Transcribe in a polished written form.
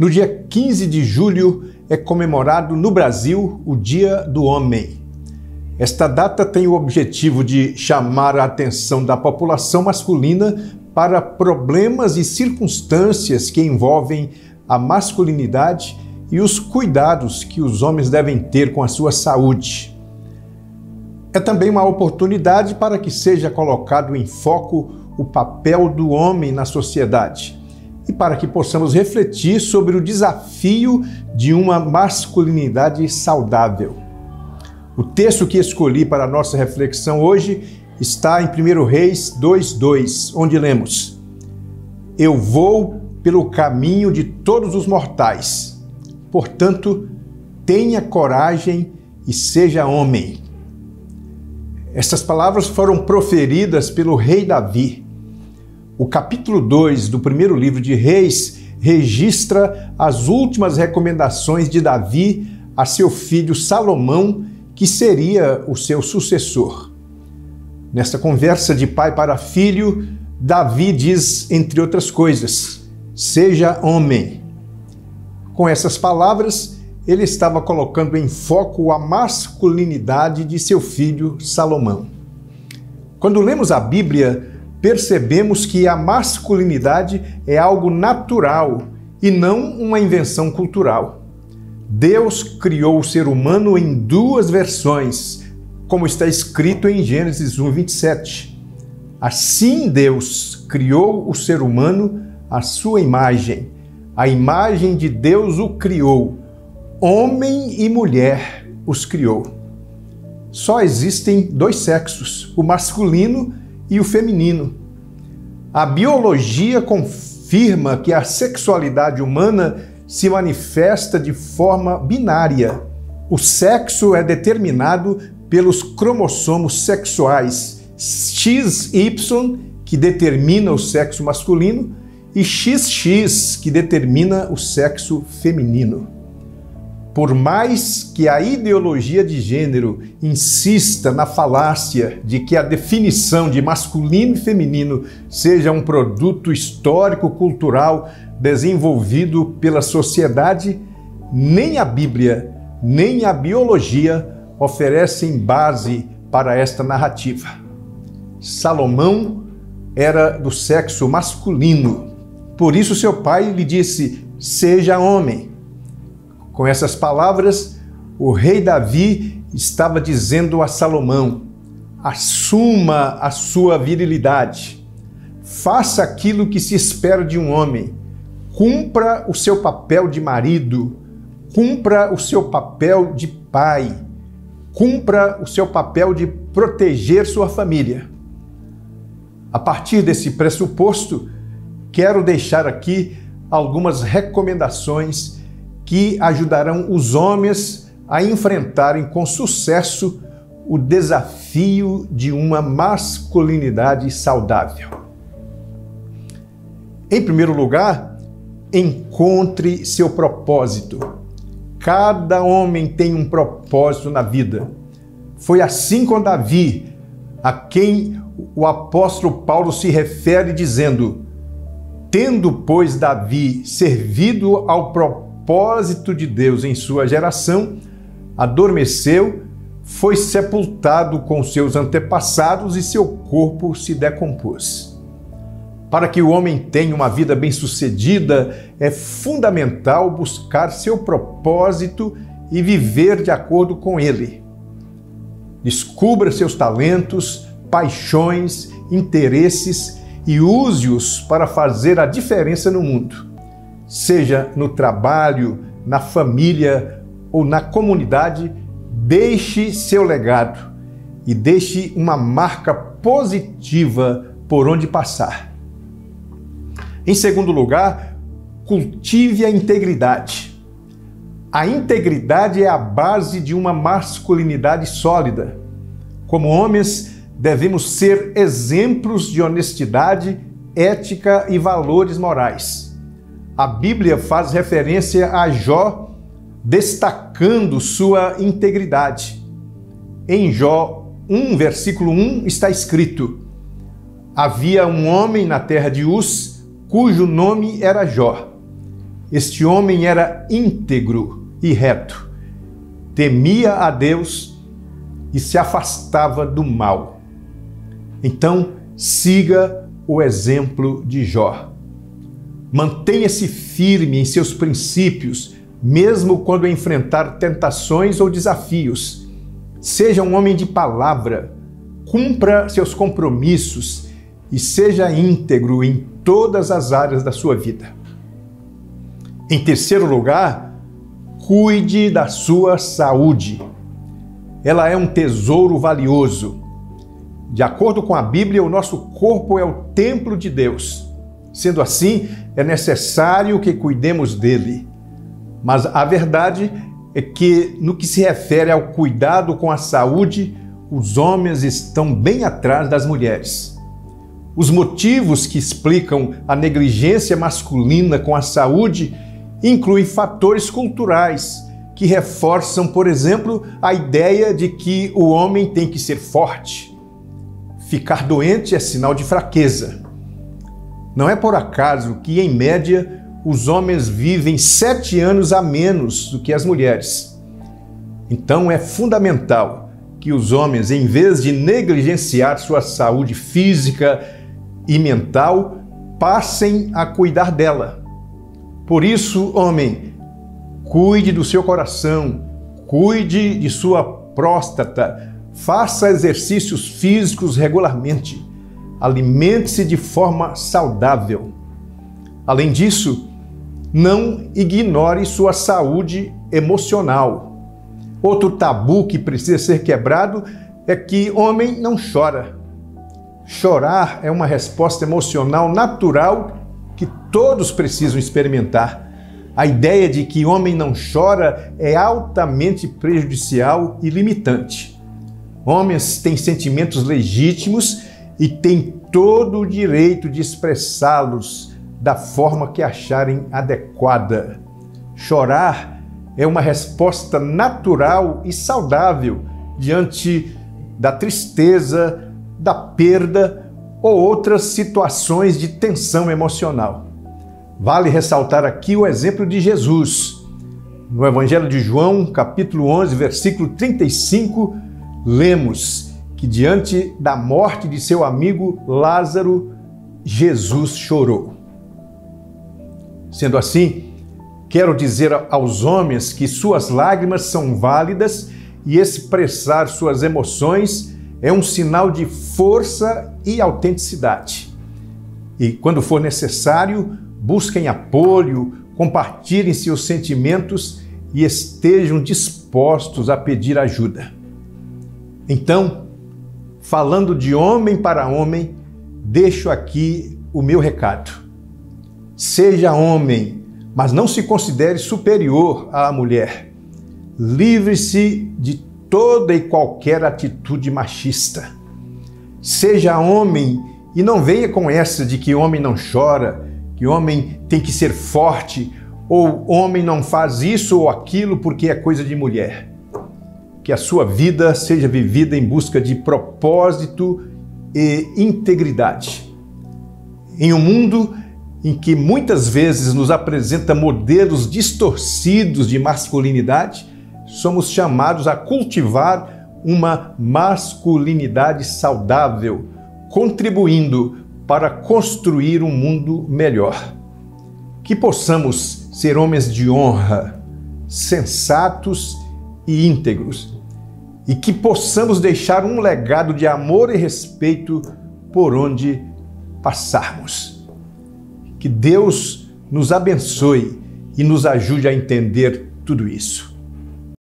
No dia 15 de julho é comemorado no Brasil o Dia do Homem. Esta data tem o objetivo de chamar a atenção da população masculina para problemas e circunstâncias que envolvem a masculinidade e os cuidados que os homens devem ter com a sua saúde. É também uma oportunidade para que seja colocado em foco o papel do homem na sociedade e para que possamos refletir sobre o desafio de uma masculinidade saudável. O texto que escolhi para a nossa reflexão hoje está em 1 Reis 2:2, onde lemos: Eu vou pelo caminho de todos os mortais, portanto, tenha coragem e seja homem. Estas palavras foram proferidas pelo rei Davi. O capítulo 2 do primeiro livro de Reis registra as últimas recomendações de Davi a seu filho Salomão, que seria o seu sucessor. Nesta conversa de pai para filho, Davi diz, entre outras coisas, seja homem. Com essas palavras, ele estava colocando em foco a masculinidade de seu filho Salomão. Quando lemos a Bíblia, percebemos que a masculinidade é algo natural e não uma invenção cultural. Deus criou o ser humano em duas versões, como está escrito em Gênesis 1:27. Assim Deus criou o ser humano à sua imagem. A imagem de Deus o criou. Homem e mulher os criou. Só existem dois sexos, o masculino e o feminino. A biologia confirma que a sexualidade humana se manifesta de forma binária. O sexo é determinado pelos cromossomos sexuais XY, que determina o sexo masculino, e XX, que determina o sexo feminino. Por mais que a ideologia de gênero insista na falácia de que a definição de masculino e feminino seja um produto histórico-cultural desenvolvido pela sociedade, nem a Bíblia, nem a biologia oferecem base para esta narrativa. Salomão era do sexo masculino, por isso seu pai lhe disse, seja homem. Com essas palavras, o rei Davi estava dizendo a Salomão, assuma a sua virilidade, faça aquilo que se espera de um homem, cumpra o seu papel de marido, cumpra o seu papel de pai, cumpra o seu papel de proteger sua família. A partir desse pressuposto, quero deixar aqui algumas recomendações que ajudarão os homens a enfrentarem com sucesso o desafio de uma masculinidade saudável. Em primeiro lugar, encontre seu propósito. Cada homem tem um propósito na vida. Foi assim com Davi, a quem o apóstolo Paulo se refere dizendo, tendo, pois, Davi servido ao propósito de Deus em sua geração, adormeceu, foi sepultado com seus antepassados e seu corpo se decompôs. Para que o homem tenha uma vida bem-sucedida, é fundamental buscar seu propósito e viver de acordo com ele. Descubra seus talentos, paixões, interesses e use-os para fazer a diferença no mundo. Seja no trabalho, na família ou na comunidade, deixe seu legado e deixe uma marca positiva por onde passar. Em segundo lugar, cultive a integridade. A integridade é a base de uma masculinidade sólida. Como homens, devemos ser exemplos de honestidade, ética e valores morais. A Bíblia faz referência a Jó, destacando sua integridade. Em Jó 1, versículo 1, está escrito: Havia um homem na terra de Uz, cujo nome era Jó. este homem era íntegro e reto, temia a Deus e se afastava do mal. Então, siga o exemplo de Jó. Mantenha-se firme em seus princípios, mesmo quando enfrentar tentações ou desafios. Seja um homem de palavra, cumpra seus compromissos e seja íntegro em todas as áreas da sua vida. Em terceiro lugar, cuide da sua saúde. Ela é um tesouro valioso. De acordo com a Bíblia, o nosso corpo é o templo de Deus. Sendo assim, é necessário que cuidemos dele. Mas a verdade é que, no que se refere ao cuidado com a saúde, os homens estão bem atrás das mulheres. Os motivos que explicam a negligência masculina com a saúde incluem fatores culturais que reforçam, por exemplo, a ideia de que o homem tem que ser forte. Ficar doente é sinal de fraqueza. Não é por acaso que, em média, os homens vivem 7 anos a menos do que as mulheres. Então é fundamental que os homens, em vez de negligenciar sua saúde física e mental, passem a cuidar dela. Por isso, homem, cuide do seu coração, cuide de sua próstata, faça exercícios físicos regularmente, alimente-se de forma saudável. Além disso, não ignore sua saúde emocional. Outro tabu que precisa ser quebrado é que homem não chora. Chorar é uma resposta emocional natural que todos precisam experimentar. A ideia de que homem não chora é altamente prejudicial e limitante. Homens têm sentimentos legítimos e têm todo o direito de expressá-los da forma que acharem adequada. Chorar é uma resposta natural e saudável diante da tristeza, da perda ou outras situações de tensão emocional. Vale ressaltar aqui o exemplo de Jesus. No Evangelho de João, capítulo 11, versículo 35, lemos que diante da morte de seu amigo Lázaro, Jesus chorou. Sendo assim, quero dizer aos homens que suas lágrimas são válidas e expressar suas emoções é um sinal de força e autenticidade. E quando for necessário, busquem apoio, compartilhem seus sentimentos e estejam dispostos a pedir ajuda. Então, falando de homem para homem, deixo aqui o meu recado. Seja homem, mas não se considere superior à mulher. Livre-se de toda e qualquer atitude machista. Seja homem e não venha com essa de que homem não chora, que homem tem que ser forte, ou homem não faz isso ou aquilo porque é coisa de mulher. Que a sua vida seja vivida em busca de propósito e integridade. Em um mundo em que muitas vezes nos apresenta modelos distorcidos de masculinidade, somos chamados a cultivar uma masculinidade saudável, contribuindo para construir um mundo melhor. Que possamos ser homens de honra, sensatos e íntegros, e que possamos deixar um legado de amor e respeito por onde passarmos. Que Deus nos abençoe e nos ajude a entender tudo isso.